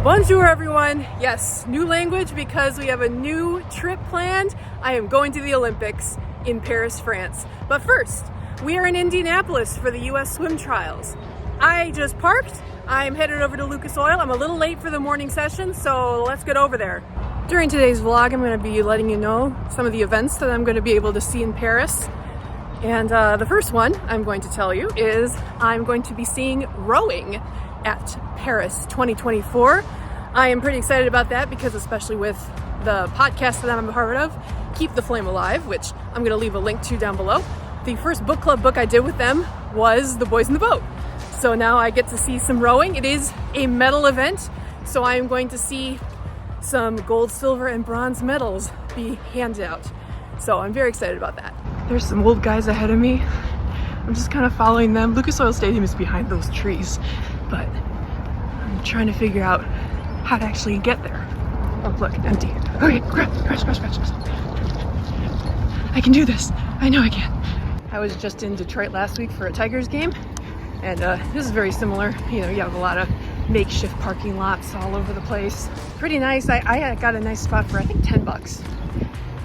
Bonjour everyone. Yes, new language because we have a new trip planned. I am going to the Olympics in Paris, France. But first, we are in Indianapolis for the US swim trials. I just parked. I'm headed over to Lucas Oil. I'm a little late for the morning session, so let's get over there. During today's vlog, I'm going to be letting you know some of the events that I'm going to be able to see in Paris. And the first one I'm going to tell you is I'm going to be seeing rowing at Paris 2024. I am pretty excited about that because especially with the podcast that I'm a part of, Keep the Flame Alive, which I'm going to leave a link to down below. The first book club book I did with them was The Boys in the Boat. So now I get to see some rowing. It is a medal event, so I am going to see some gold, silver, and bronze medals be handed out. So I'm very excited about that. There's some old guys ahead of me. I'm just kind of following them. Lucas Oil Stadium is behind those trees, but I'm trying to figure out how to actually get there. Oh, look, empty. Okay, crash. I can do this. I know I can. I was just in Detroit last week for a Tigers game, and this is very similar. You know, you have a lot of makeshift parking lots all over the place. Pretty nice. I got a nice spot for I think $10.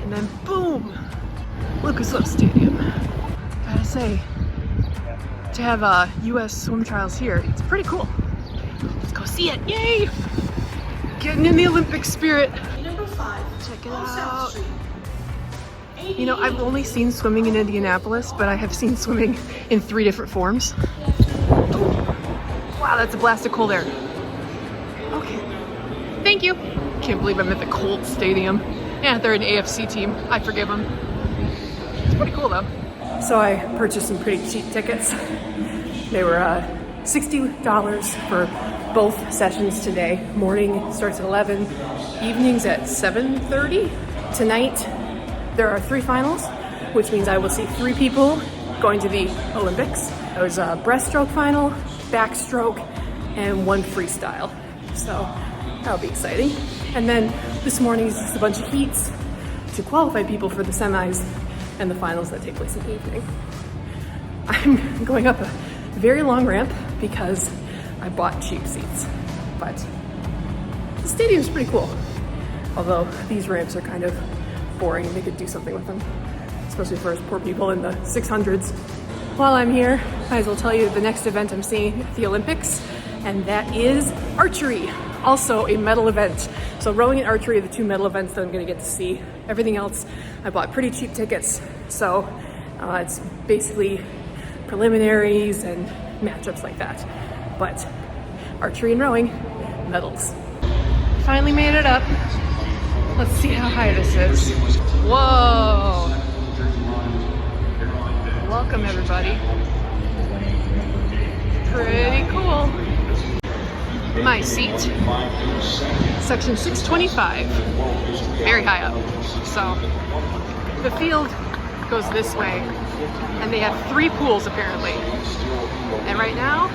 And then boom, Lucas Oil Stadium. Gotta say, to have US swim trials here, it's pretty cool. Let's go see it. Yay! Getting in the Olympic spirit. Number 5. Check it out. You know, I've only seen swimming in Indianapolis, but I have seen swimming in 3 different forms. Wow, that's a blast of cold air. Okay. Thank you. Can't believe I'm at the cold stadium. Yeah, they're an AFC team. I forgive them. It's pretty cool though. So I purchased some pretty cheap tickets. They were $60 for both sessions today. Morning starts at 11, evenings at 7:30. Tonight there are 3 finals, which means I will see 3 people going to the Olympics. There's a breaststroke final, backstroke, and 1 freestyle. So that'll be exciting. And then this morning is just a bunch of heats to qualify people for the semis and the finals that take place in the evening. I'm going up a very long ramp because I bought cheap seats, but the stadium's pretty cool. Although these ramps are kind of boring and they could do something with them, especially for us poor people in the 600s. While I'm here, I might as well tell you the next event I'm seeing at the Olympics, and that is archery, also a medal event. So rowing and archery are the 2 medal events that I'm gonna get to see. Everything else, I bought pretty cheap tickets, so it's basically preliminaries and matchups like that. But archery and rowing, medals. Finally made it up. Let's see how high this is. Whoa! Welcome everybody. Pretty cool. My seat, section 625, very high up. So the field goes this way, and they have 3 pools apparently. And right now,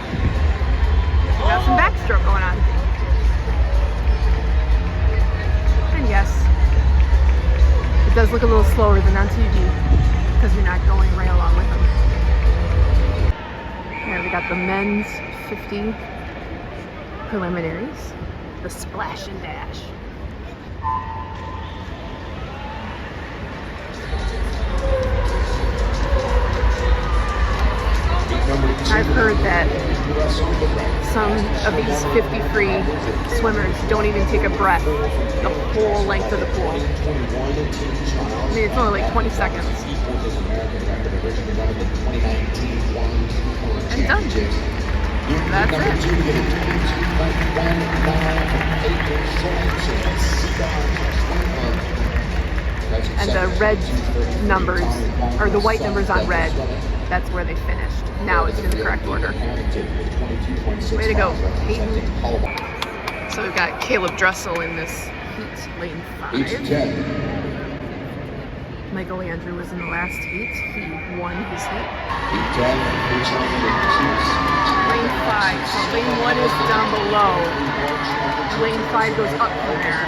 we got some backstroke going on. And yes, it does look a little slower than on TV because you're not going right along with them. Here we got the men's 50 preliminaries, the splash and dash. I've heard that some of these 50 free swimmers don't even take a breath the whole length of the pool. I mean, it's only like 20 seconds. And done. That's it. And the red numbers, or the white numbers on red, that's where they finished. Now it's in the correct order. Way to go, Peyton. So we've got Caleb Dressel in this heat, lane 5. Michael Andrew was in the last heat. He won his heat. Lane 5. So lane 1 is down below. Lane 5 goes up from there.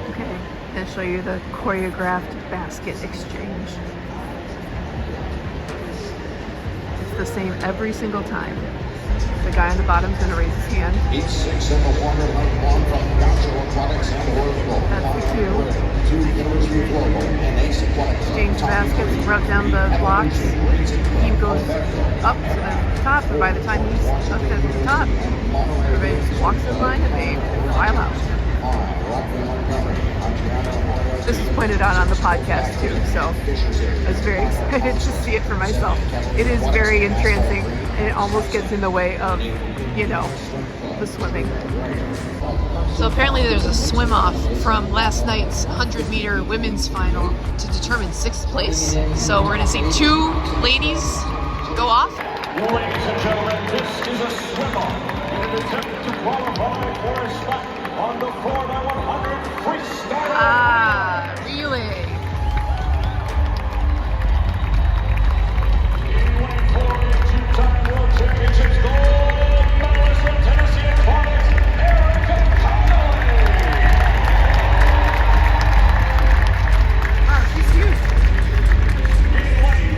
Okay, I'll show you the choreographed basket exchange. It's the same every single time. The guy on the bottom is going to raise his hand. Each 6 in the water like one from Gaucho Aquatics and World. That's the 2. 2 University of Global and Ace Aquatics. Exchange baskets, rub down the blocks. He goes up to the top, and by the time he's up to the top, everybody just walks in line and they file out. This was pointed out on the podcast too, so I was very excited to see it for myself. It is very entrancing, and it almost gets in the way of, you know, the swimming. So apparently there's a swim off from last night's 100-meter women's final to determine 6th place. So we're going to see 2 ladies go off. Ladies and gentlemen, this is a swim off in an attempt to qualify for a spot on the 4x100 freestyle. Relay. Winning for the 2-time World Championships gold medalist from Tennessee Aquatics, Erica Connolly. Wow, she's huge. In 25,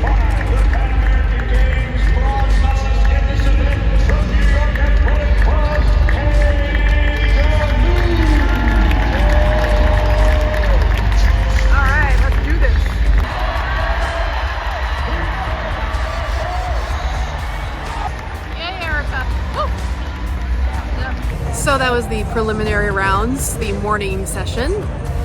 the Pan American Games bronze medalist in this event from New York Athletic Club, Ava Low. All right, let's do this. Yay, Erica. Woo. Yeah. So that was the preliminary rounds, the morning session,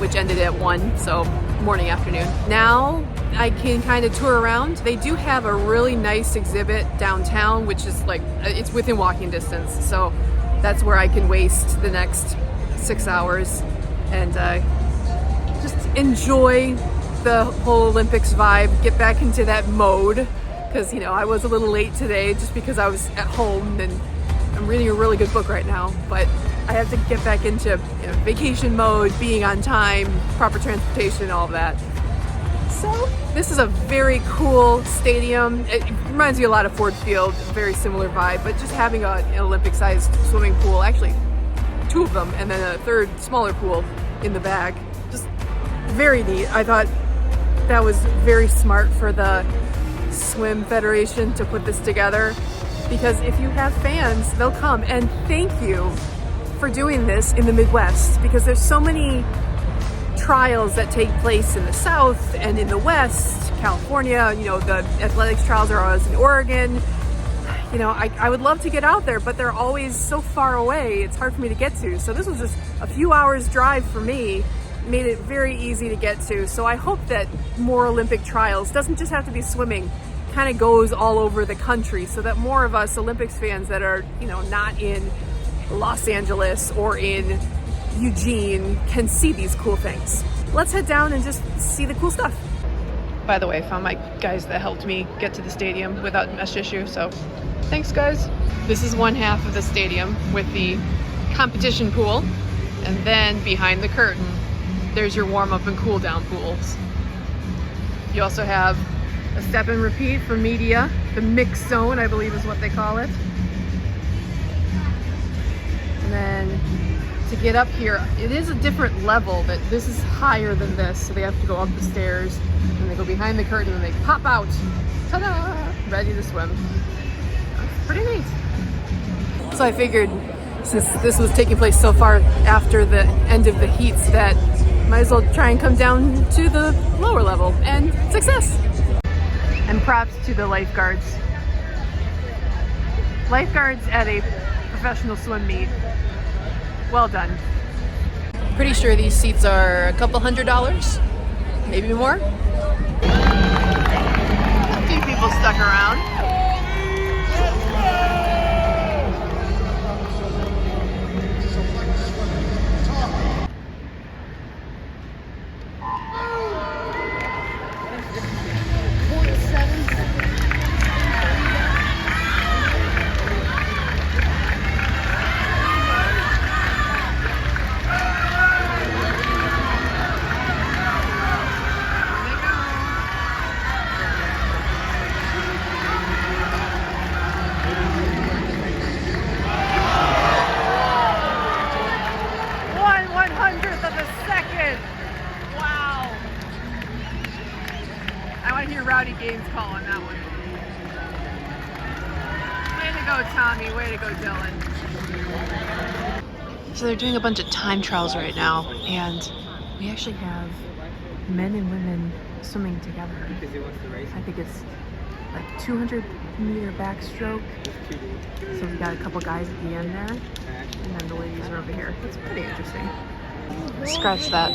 which ended at 1, so morning, afternoon. Now I can kind of tour around. They do have a really nice exhibit downtown, which is like, it's within walking distance. So that's where I can waste the next 6 hours and just enjoy the whole Olympics vibe, get back into that mode. Because, you know, I was a little late today just because I was at home and I'm reading a really good book right now. But I have to get back into, you know, vacation mode, being on time, proper transportation, all of that. So this is a very cool stadium. It reminds me a lot of Ford Field, very similar vibe, but just having an Olympic-sized swimming pool, actually 2 of them, and then a 3rd smaller pool in the back. Just very neat. I thought that was very smart for the Swim Federation to put this together, because if you have fans, they'll come. And thank you for doing this in the Midwest, because there's so many trials that take place in the South and in the West, California. You know, the athletics trials are always in Oregon. You know, I would love to get out there, but they're always so far away, it's hard for me to get to. So this was just a few hours drive for me, made it very easy to get to. So I hope that more Olympic trials, doesn't just have to be swimming, kind of goes all over the country, so that more of us Olympics fans that are, you know, not in Los Angeles or in Eugene can see these cool things. Let's head down and just see the cool stuff. By the way, I found my guys that helped me get to the stadium without mesh issue, so thanks guys. This is one half of the stadium with the competition pool, and then behind the curtain there's your warm-up and cool-down pools. You also have a step and repeat for media, the mix zone I believe is what they call it. And then to get up here, it is a different level, that this is higher than this, so they have to go up the stairs, and they go behind the curtain and they pop out. Ta-da! Ready to swim. That's pretty neat. So I figured, since this was taking place so far after the end of the heats, that might as well try and come down to the lower level, and success! And props to the lifeguards. Lifeguards at a professional swim meet. Well done. Pretty sure these seats are a couple $100, maybe more. A few people stuck around. game's call on that one. Way to go, Tommy. Way to go, Dylan. So they're doing a bunch of time trials right now, and we actually have men and women swimming together. I think it's like 200-meter backstroke. So we got a couple guys at the end there, and then the ladies are over here. That's pretty interesting. Scratch that.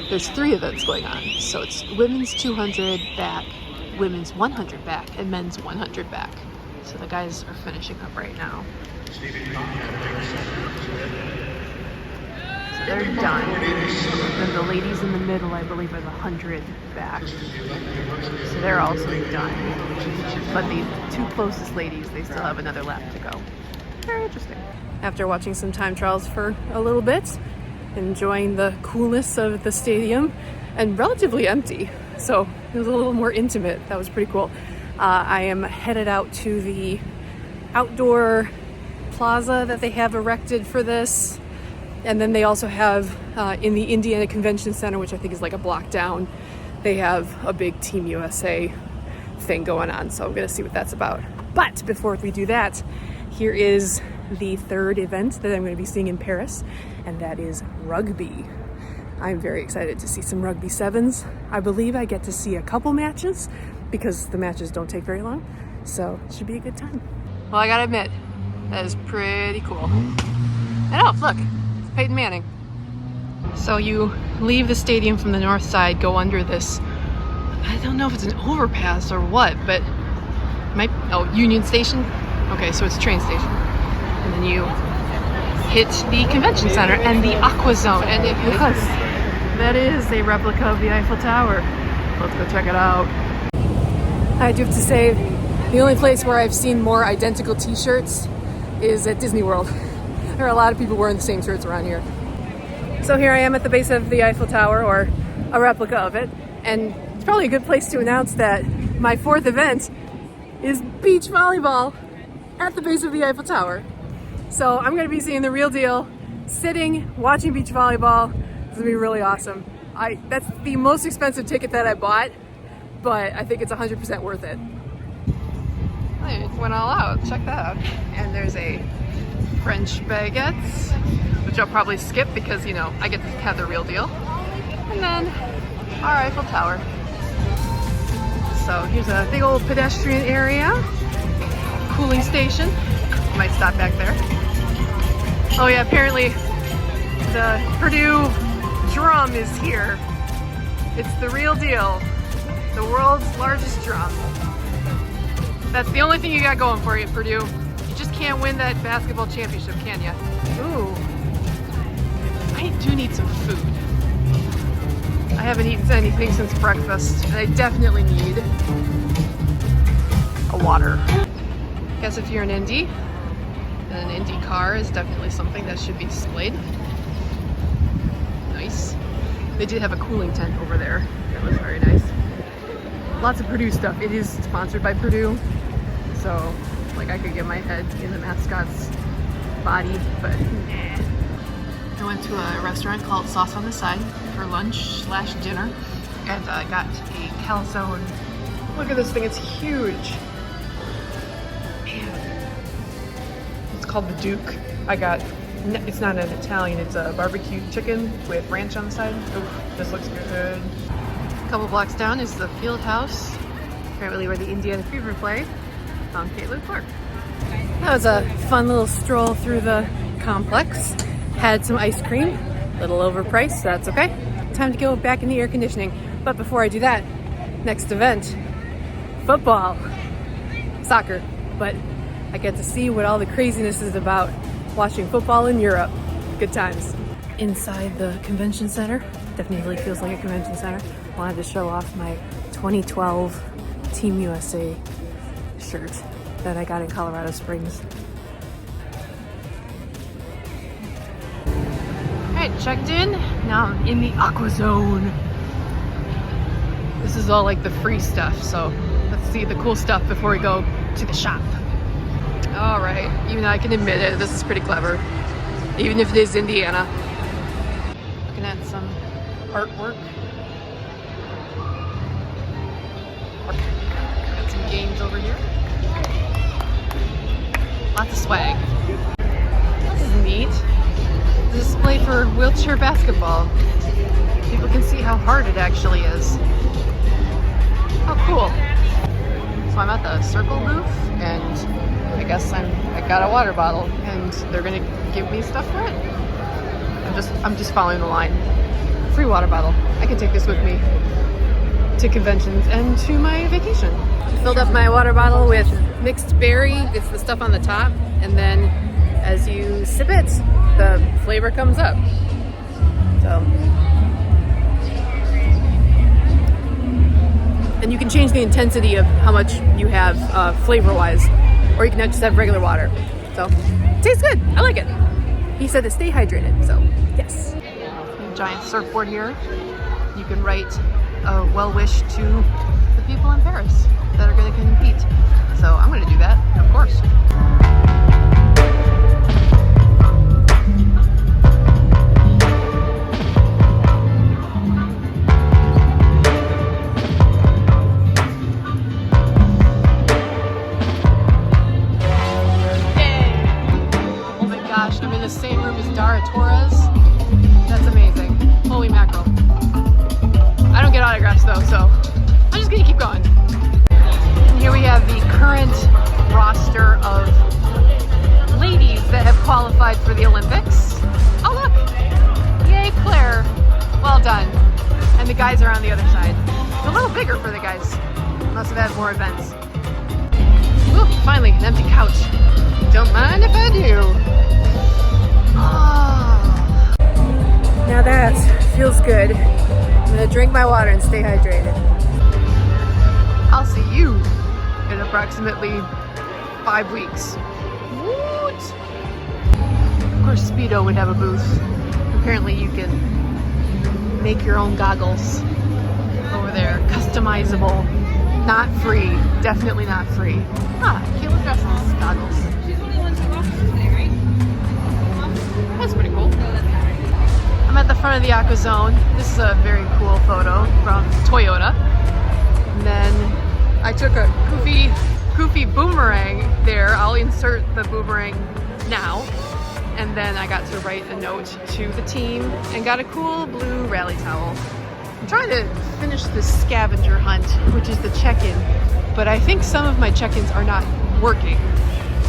There's 3 events going on. So it's women's 200 back, women's 100 back, and men's 100 back. So the guys are finishing up right now. So they're done. Then the ladies in the middle, I believe, are the 100 back. So they're also done. But the 2 closest ladies, they still have another lap to go. Very interesting. After watching some time trials for a little bit, enjoying the coolness of the stadium, and relatively empty. So it was a little more intimate. That was pretty cool. I am headed out to the outdoor plaza that they have erected for this. And then they also have in the Indiana Convention Center, which I think is like a block down, they have a big Team USA thing going on. So I'm gonna see what that's about. But before we do that, here is the 3rd event that I'm gonna be seeing in Paris, and that is rugby. I'm very excited to see some rugby sevens. I believe I get to see a couple matches because the matches don't take very long. So it should be a good time. Well, I gotta admit, that is pretty cool. And oh, look, it's Peyton Manning. So you leave the stadium from the north side, go under this, I don't know if it's an overpass or what, but Union Station? Okay, so it's a train station. And then you hit the convention center and the Aqua Zone, and yes, that is a replica of the Eiffel Tower. Let's go check it out. I do have to say, the only place where I've seen more identical t-shirts is at Disney World. There are a lot of people wearing the same shirts around here. So here I am at the base of the Eiffel Tower, or a replica of it, and it's probably a good place to announce that my 4th event is beach volleyball at the base of the Eiffel Tower. So I'm gonna be seeing the real deal, sitting, watching beach volleyball. It's gonna be really awesome. That's the most expensive ticket that I bought, but I think it's 100% worth it. It went all out, check that out. And there's a French baguettes, which I'll probably skip because, you know, I get to have the real deal. And then our Eiffel Tower. So here's a big old pedestrian area, cooling station. Might stop back there. Oh yeah, apparently the Purdue drum is here. It's the real deal. The world's largest drum. That's the only thing you got going for you, Purdue. You just can't win that basketball championship, can ya? Ooh. I do need some food. I haven't eaten anything since breakfast, and I definitely need a water. Guess if you're in Indy, then an Indy car is definitely something that should be displayed. Nice. They did have a cooling tent over there. That was very nice. Lots of Purdue stuff. It is sponsored by Purdue, so like I could get my head in the mascot's body, but nah. I went to a restaurant called Sauce on the Side for lunch/dinner, and I got a calzone. Look at this thing, it's huge. Man. It's called the Duke. It's not an Italian, it's a barbecue chicken with ranch on the side. Ooh, this looks good. A couple blocks down is the field house, apparently where the Indiana Fever play on Caitlin Park. That was a fun little stroll through the complex. Had some ice cream, a little overpriced, so that's okay. Time to go back in the air conditioning. But before I do that, next event, football, soccer. But I get to see what all the craziness is about watching football in Europe. Good times. Inside the convention center, definitely feels like a convention center. Wanted to show off my 2012 Team USA shirt that I got in Colorado Springs. Alright, checked in. Now I'm in the Aqua Zone. This is all like the free stuff, so let's see the cool stuff before we go to the shop. Alright, even I can admit it, this is pretty clever. Even if it is Indiana. Looking at some artwork. swag. This is neat. The display for wheelchair basketball. People can see how hard it actually is. Oh, cool. So I'm at the Circle booth, and I guess I got a water bottle, and they're gonna give me stuff for it. I'm just following the line. Free water bottle. I can take this with me to conventions and to my vacation. I filled up my water bottle with mixed berry. It's the stuff on the top, and then as you sip it, the flavor comes up. So, and you can change the intensity of how much you have flavor-wise, or you can just have regular water. So, it tastes good. I like it. He said to stay hydrated, so yes. Giant surfboard here. You can write a well wish to the people in Paris that are going to compete. So I'm going to do that, of course. Yay! Oh my gosh, I'm in the same room as Dara Torres. That's amazing. Holy mackerel. I don't get autographs though, so I'm just gonna keep going. And here we have the current roster of ladies that have qualified for the Olympics. Oh look! Yay, Claire. Well done. And the guys are on the other side. It's a little bigger for the guys. Must have had more events. Ooh, finally, an empty couch. Don't mind if I do. Oh. Now that feels good. I'm gonna drink my water and stay hydrated. I'll see you in approximately 5 weeks. What? Of course, Speedo would have a booth. Apparently you can make your own goggles over there. Customizable. Not free. Definitely not free. Ah, Kayla dresses goggles. That's pretty cool. I'm at the front of the Aqua Zone. This is a very cool photo from Toyota. And then I took a goofy boomerang there. I'll insert the boomerang now. And then I got to write a note to the team and got a cool blue rally towel. I'm trying to finish this scavenger hunt, which is the check-in. But I think some of my check-ins are not working.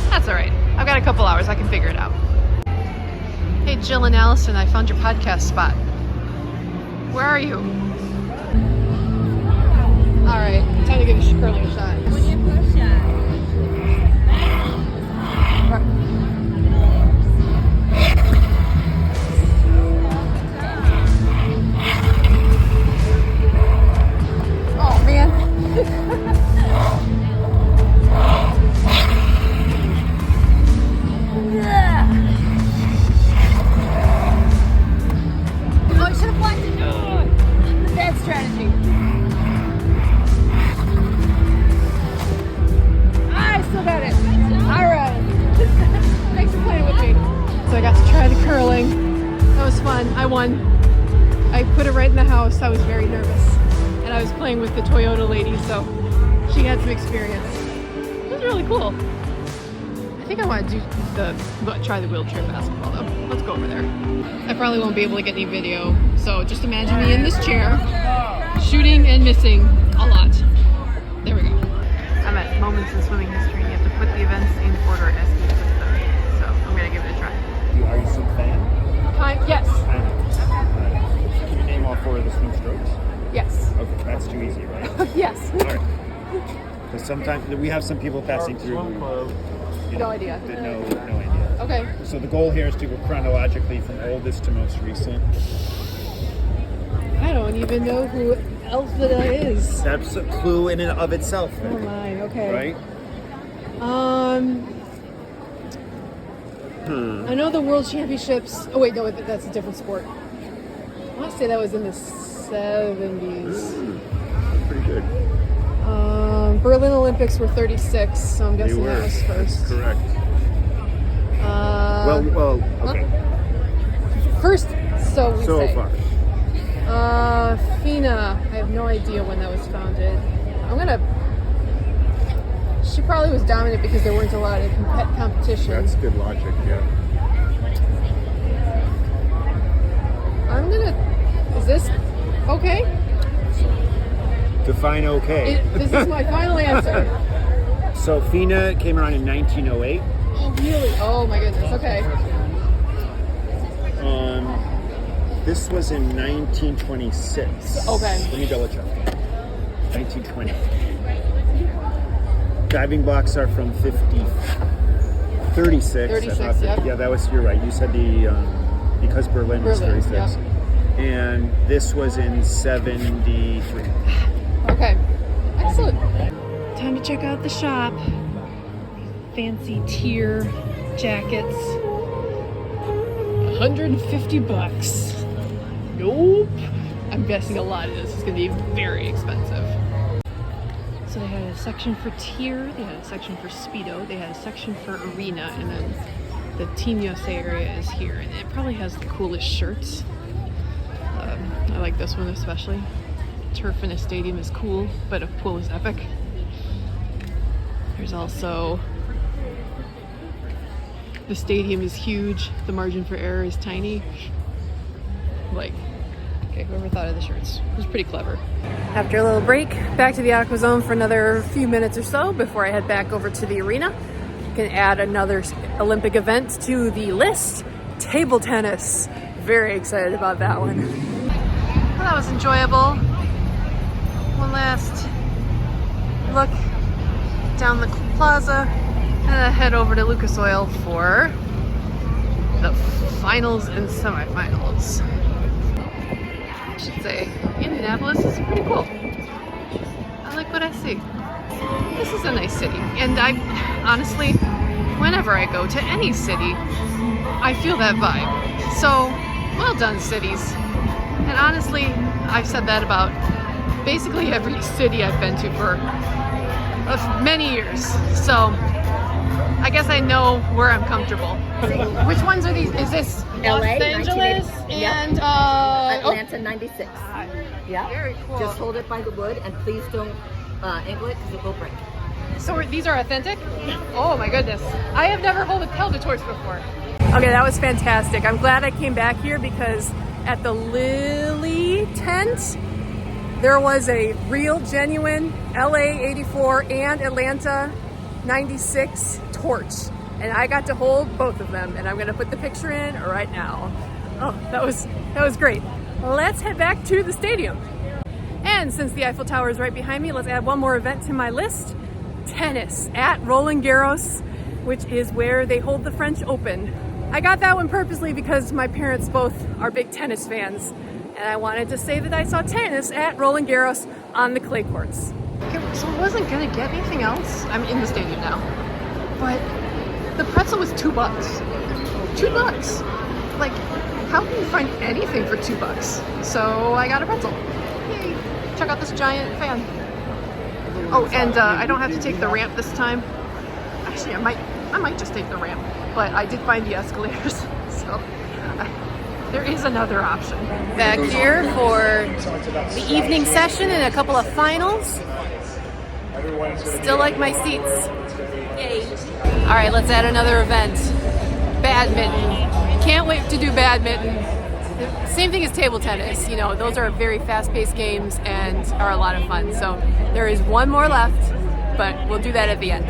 That's all right. I've got a couple hours. I can figure it out. Hey, Jill and Allison, I found your podcast spot. Where are you? All right, time to give curling a shot. Oh, man. Bad strategy. I still got it. All right. Thanks for playing with me. So I got to try the curling. That was fun. I won. I put it right in the house. I was very nervous. And I was playing with the Toyota lady, so she had some experience. It was really cool. I think I want to try the wheelchair basketball though. Let's go over there. I probably won't be able to get any video, so just imagine me in this chair, shooting and missing a lot. There we go. I'm at Moments in Swimming History, and you have to put the events in order as you put them. So I'm gonna give it a try. Are you some fan? Yes. Can you name all 4 of the swim strokes? Yes. Okay, that's too easy, right? Yes. All right. Because sometimes we have some people passing through who, No idea. No idea. Okay. So the goal here is to go chronologically from oldest to most recent. I don't even know who Elvira is. That's a clue in and of itself. Oh my. Okay. Right? I know the World Championships. Oh wait, no, that's a different sport. I want to say that was in the 70s. That's pretty good. Berlin Olympics were 36, so I'm guessing that was first. Correct. Well, okay. First, so we say. far. FINA, I have no idea when that was founded. I'm gonna she probably was dominant because there weren't a lot of competition. That's good logic, yeah. Is this okay? Define okay. This is my final answer. So FINA came around in 1908. Oh, really? Oh my goodness. Okay. This was in 1926. Okay. Let me double check. 1920. Diving blocks are from 36. 36, yep. Yeah, you're right. You said because Berlin was 36. Yep. And this was in 73. Okay. Excellent. Time to check out the shop. Fancy tier jackets. $150. Nope. I'm guessing a lot of this is going to be very expensive. So they had a section for tier, they had a section for Speedo, they had a section for arena, and then the Team USA area is here. And it probably has the coolest shirts. I like this one especially. Turf in a stadium is cool, but a pool is epic. There's also the stadium is huge, the margin for error is tiny. Like, okay, whoever thought of the shirts. It was pretty clever. After a little break, back to the Aqua Zone for another few minutes or so before I head back over to the arena. Can add another Olympic event to the list, table tennis. Very excited about that one. Well, that was enjoyable. One last look down the plaza and then head over to Lucas Oil for the finals and semifinals. I should say Indianapolis is pretty cool. I like what I see. This is a nice city, and I honestly, whenever I go to any city, I feel that vibe. So, well done, cities. And honestly, I've said that about basically every city I've been to for many years. So, I guess I know where I'm comfortable. Which ones are these? Is this Los LA, Angeles 1980. and Atlanta 96. Yeah. Very cool. Just hold it by the wood and please don't angle it because it will break. So these are authentic? Oh my goodness. I have never held a torch before. Okay, that was fantastic. I'm glad I came back here because at the Lily tent, there was a real, genuine LA 84 and Atlanta 96 torch. And I got to hold both of them, and I'm gonna put the picture in right now. Oh, that was great. Let's head back to the stadium. And since the Eiffel Tower is right behind me, let's add one more event to my list. Tennis at Roland Garros, which is where they hold the French Open. I got that one purposely because my parents both are big tennis fans, and I wanted to say that I saw tennis at Roland Garros on the clay courts. Okay, so I wasn't gonna get anything else. I'm in the stadium now, but the pretzel was $2. $2. Like, how can you find anything for $2? So I got a pretzel. Yay! Check out this giant fan. Oh, and I don't have to take the ramp this time. Actually, I might just take the ramp, but I did find the escalators, so there is another option. Back here for the evening session and a couple of finals. Still like my seats. Yay. All right, let's add another event. Badminton. Can't wait to do badminton. Same thing as table tennis. You know, those are very fast-paced games and are a lot of fun. So there is one more left, but we'll do that at the end.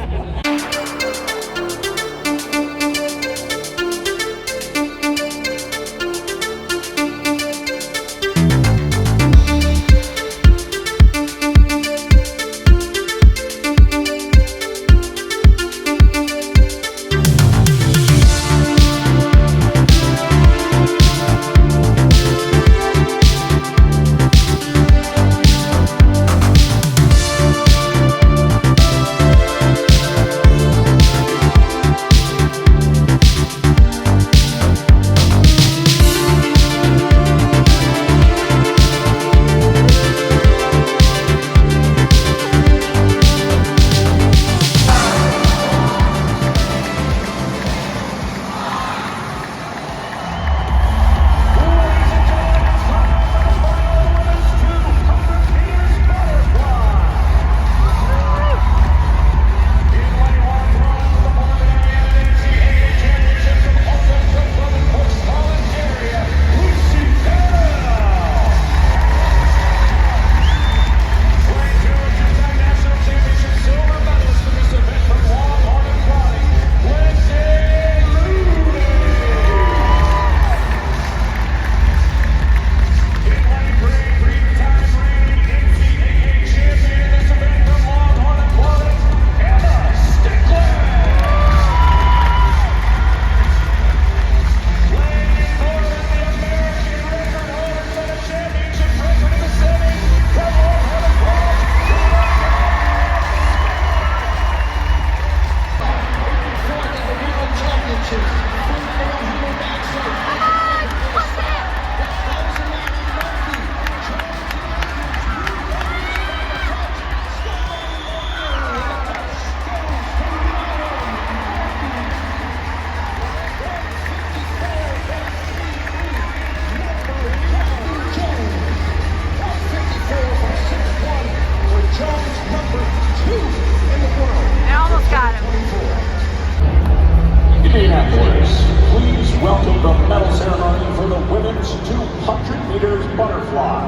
women's 200 meters butterfly.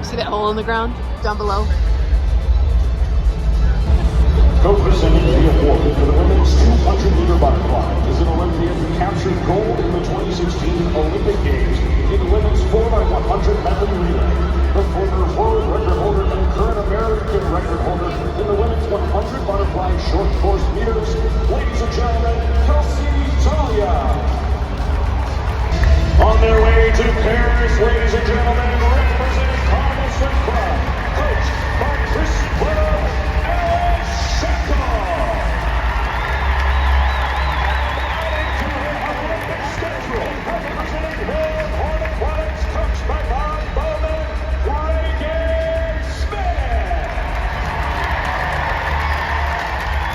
See that hole in the ground down below? Co-presenting the award for the women's 200-meter butterfly is an Olympian who captured gold in the 2016 Olympic Games in women's 4x100 medley relay. The former world record holder and current American record holder in the women's 100 butterfly short course meters. Ladies and gentlemen, Kelsey Talia. On their way to Paris, ladies and gentlemen, representing Thomas and Club, coached by Chris Brown.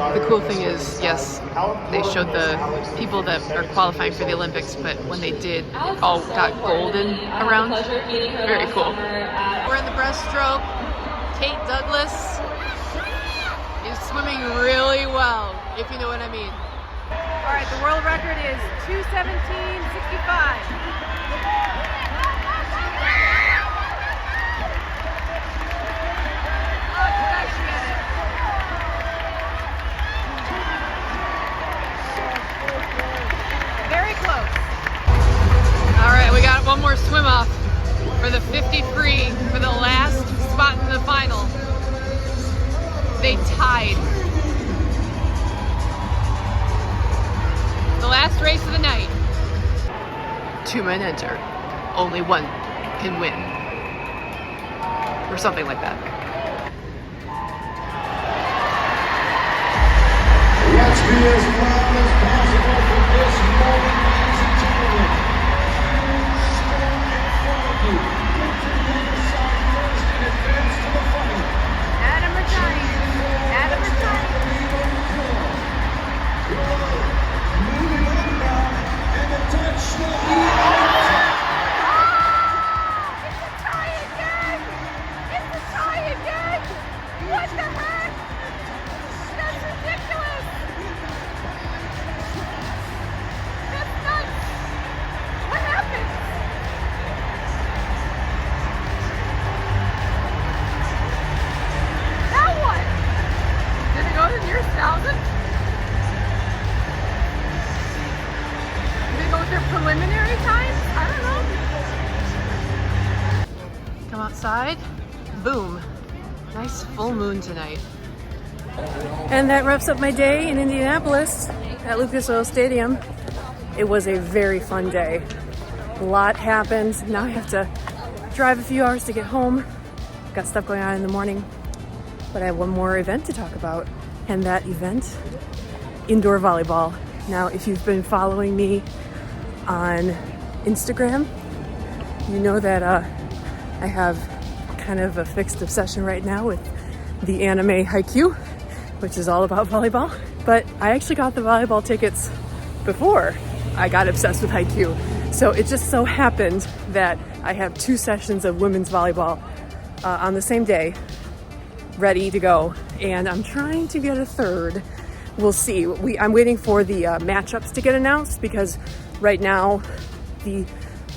The cool thing is, yes, they showed the people that are qualifying for the Olympics, but when they did, it all got golden around. Very cool. We're in the breaststroke. Kate Douglas is swimming really well, if you know what I mean. All right, the world record is 2:17.65. Very close. All right, we got one more swim off for the 50 free for the last spot in the final. They tied. The last race of the night. 2 men enter. Only one can win. Or something like that. Let's be as proud as possible for this moment, ladies and gentlemen. Strong in front of you. Get to the other side first and advance to the final. Adam retiring. Adam retiring. Moving on now, and the touchdown. It's a tie again! It's a tie again! What the heck? That's ridiculous! That's nuts! What happened? Now what? Did it go to the nearest thousand? Did it go with their preliminary times? I don't know. Come outside. Boom. Nice full moon tonight. And that wraps up my day in Indianapolis at Lucas Oil Stadium. It was a very fun day. A lot happened. Now I have to drive a few hours to get home. Got stuff going on in the morning. But I have one more event to talk about. And that event, indoor volleyball. Now, if you've been following me on Instagram, you know that I have kind of a fixed obsession right now with the anime Haikyuu, which is all about volleyball. But I actually got the volleyball tickets before I got obsessed with Haikyuu. So it just so happened that I have 2 sessions of women's volleyball on the same day, ready to go. And I'm trying to get a third. We'll see. I'm waiting for the matchups to get announced because right now the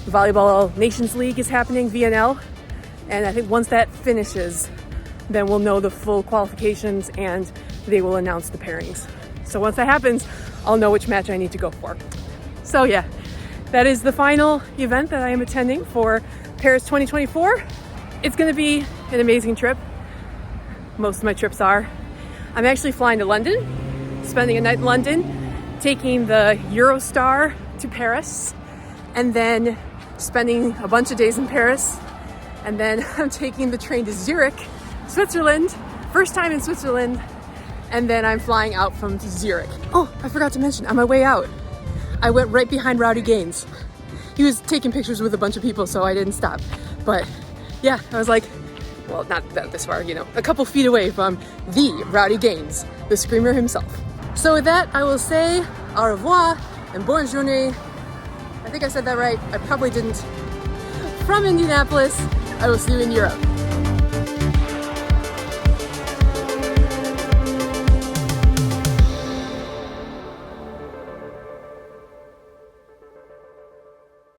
Volleyball Nations League is happening, VNL. And I think once that finishes, then we'll know the full qualifications and they will announce the pairings. So once that happens, I'll know which match I need to go for. So yeah, that is the final event that I am attending for Paris 2024. It's gonna be an amazing trip. Most of my trips are. I'm actually flying to London, spending a night in London, taking the Eurostar to Paris, and then spending a bunch of days in Paris. And then I'm taking the train to Zurich, Switzerland, first time in Switzerland. And then I'm flying out from Zurich. Oh, I forgot to mention, on my way out, I went right behind Rowdy Gaines. He was taking pictures with a bunch of people, so I didn't stop. But yeah, I was like, well, not that this far, you know, a couple feet away from the Rowdy Gaines, the screamer himself. So with that, I will say au revoir and bonne journée. I think I said that right. I probably didn't. From Indianapolis, I will see you in Europe.